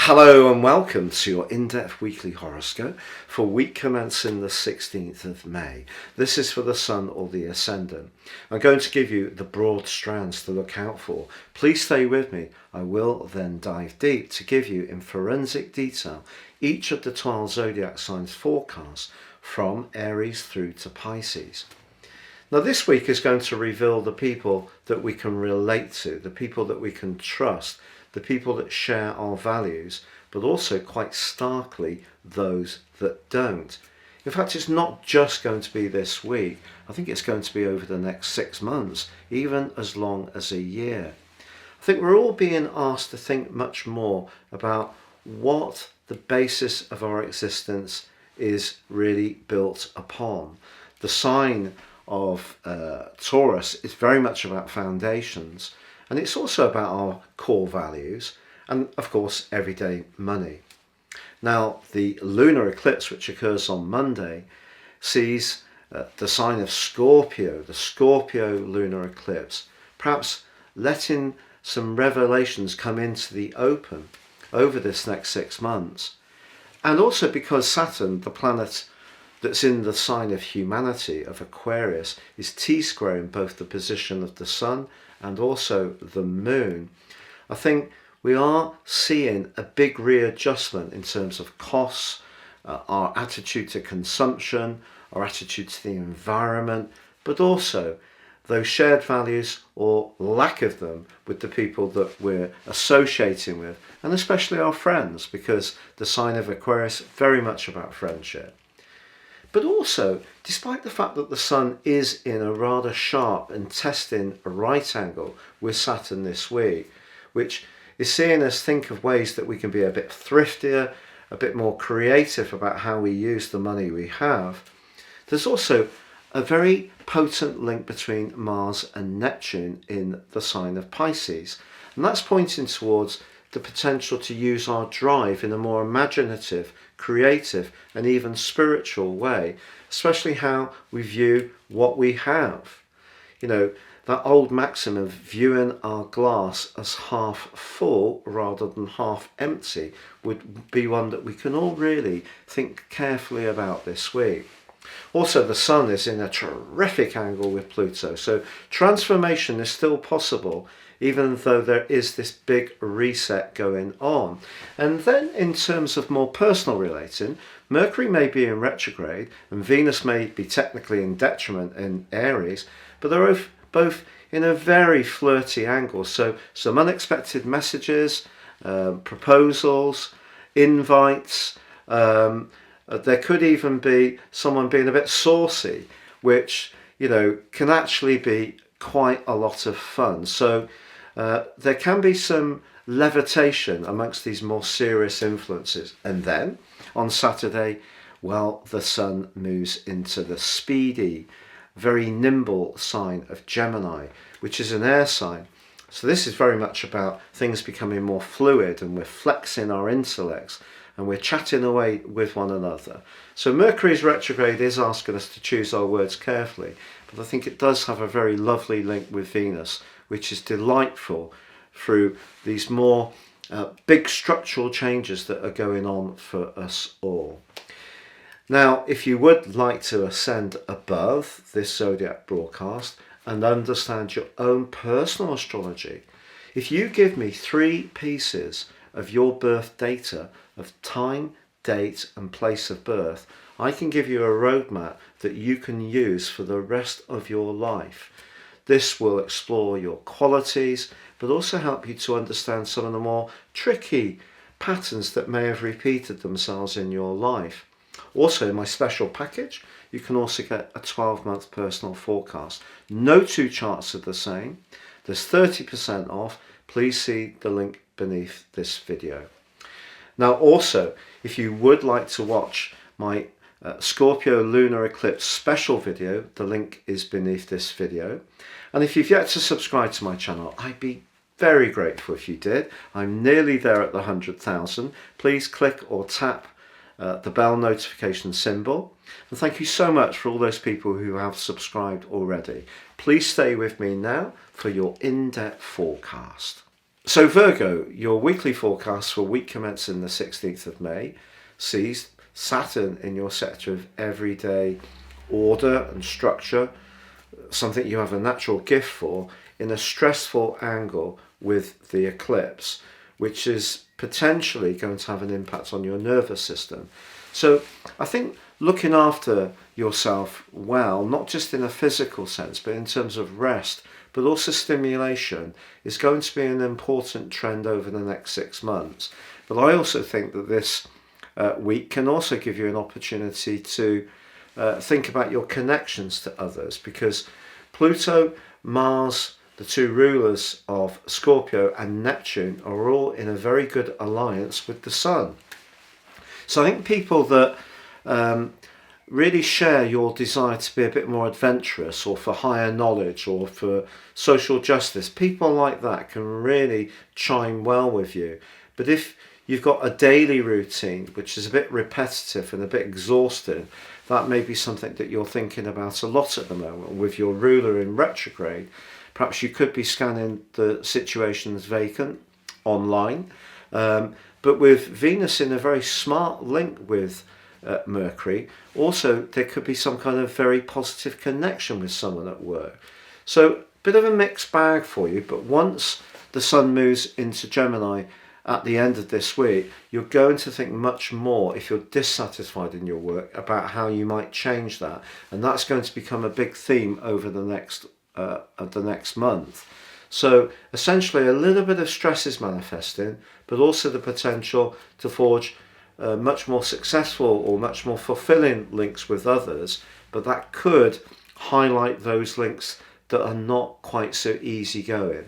Hello and welcome to your in-depth weekly horoscope for week commencing the 16th of May. This is for the Sun or the Ascendant. I'm going to give you the broad strands to look out for. Please stay with me. I will then dive deep to give you in forensic detail each of the 12 zodiac signs forecasts from Aries through to Pisces. Now this week is going to reveal the people that we can relate to, the people that we can trust, the people that share our values, but also quite starkly those that don't. In fact, it's not just going to be this week. I think it's going to be over the next 6 months, even as long as a year. I think we're all being asked to think much more about what the basis of our existence is really built upon. The sign of Taurus is very much about foundations, and it's also about our core values and, of course, everyday money. Now, the lunar eclipse, which occurs on Monday, sees the sign of Scorpio, the Scorpio lunar eclipse, perhaps letting some revelations come into the open over this next 6 months. And also because Saturn, the planet that's in the sign of humanity, of Aquarius, is T-squaring both the position of the Sun and also the Moon. I think we are seeing a big readjustment in terms of costs, our attitude to consumption, our attitude to the environment, but also those shared values or lack of them with the people that we're associating with, and especially our friends, because the sign of Aquarius is very much about friendship. But also, despite the fact that the Sun is in a rather sharp and testing right angle with Saturn this week, which is seeing us think of ways that we can be a bit thriftier, a bit more creative about how we use the money we have, there's also a very potent link between Mars and Neptune in the sign of Pisces. And that's pointing towards the potential to use our drive in a more imaginative, creative and even spiritual way, especially how we view what we have. You know, that old maxim of viewing our glass as half full rather than half empty would be one that we can all really think carefully about this week. Also, the Sun is in a terrific angle with Pluto, so transformation is still possible even though there is this big reset going on. And then in terms of more personal relating, Mercury may be in retrograde and Venus may be technically in detriment in Aries, but they're both in a very flirty angle. So some unexpected messages, proposals, invites. There could even be someone being a bit saucy, which, you know, can actually be quite a lot of fun. So there can be some levitation amongst these more serious influences. And then on Saturday, well, the Sun moves into the speedy, very nimble sign of Gemini, which is an air sign. So this is very much about things becoming more fluid, and we're flexing our intellects and we're chatting away with one another. So Mercury's retrograde is asking us to choose our words carefully, but I think it does have a very lovely link with Venus, which is delightful through these more big structural changes that are going on for us all. Now, if you would like to ascend above this zodiac broadcast and understand your own personal astrology, if you give me 3 pieces of your birth data of time, date and place of birth, I can give you a roadmap that you can use for the rest of your life. This will explore your qualities, but also help you to understand some of the more tricky patterns that may have repeated themselves in your life. Also, in my special package, you can also get a 12-month personal forecast. No 2 charts are the same. There's 30% off. Please see the link beneath this video. Now, also, if you would like to watch my Scorpio lunar eclipse special video, the link is beneath this video. And if you've yet to subscribe to my channel, I'd be very grateful if you did. I'm nearly there at the 100,000. Please click or tap the bell notification symbol. And thank you so much for all those people who have subscribed already. Please stay with me now for your in-depth forecast. So Virgo, your weekly forecast for week commencing the 16th of May sees Saturn in your sector of everyday order and structure, something you have a natural gift for, in a stressful angle with the eclipse, which is potentially going to have an impact on your nervous system. So I think looking after yourself well, not just in a physical sense, but in terms of rest, but also stimulation, is going to be an important trend over the next 6 months. But I also think that this week can also give you an opportunity to think about your connections to others, because Pluto, Mars, the two rulers of Scorpio, and Neptune are all in a very good alliance with the Sun. So I think people that really share your desire to be a bit more adventurous, or for higher knowledge, or for social justice, people like that can really chime well with you. But if you've got a daily routine which is a bit repetitive and a bit exhausting, that may be something that you're thinking about a lot at the moment. With your ruler in retrograde, perhaps you could be scanning the situations vacant online. But with Venus in a very smart link with Mercury, also there could be some kind of very positive connection with someone at work. So bit of a mixed bag for you, but once the Sun moves into Gemini at the end of this week, you're going to think much more, if you're dissatisfied in your work, about how you might change that, and that's going to become a big theme over the next month. So essentially a little bit of stress is manifesting, but also the potential to forge much more successful or much more fulfilling links with others, but that could highlight those links that are not quite so easy going.